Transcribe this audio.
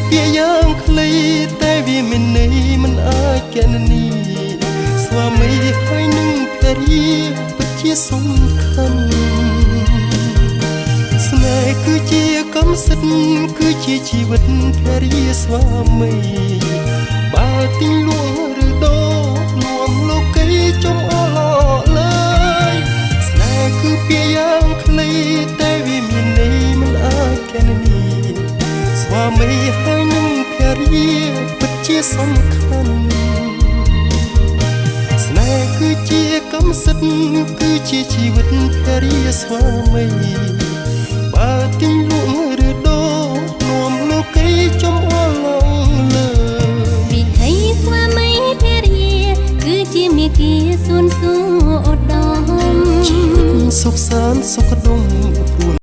ពាក្យយ៉ាងខ្លីតែវាមានន័យមិនអាចកណនីស្វាមីហើយនឹងភរិយាពិតជាសំខាន់ស្នេហ៍គឺជាកម្មសិទ្ធិគឺជាជីវិតភរិយាស្វាមីបើទីលួងឬដោនាំលោកីចំអឡឡើយស្នេហ៍គឺពាក្យយ៉ាងខ្លីតែវាមានន័យមិនអាចកណនីស្វាមីហើយនឹងភរិយាពិតជាសំខាន់ស្នេហ៍គឺជាកម្មសិទ្ធិគឺជាជីវិតភរិយាស្វាមីបើទីលួងឬដោនាំលោកីចំអឡលើវិថីស្វាមីភរិយាគឺជាមេគាសួនសួឧត្តមជីវិតសុខសាន្តសុខដុម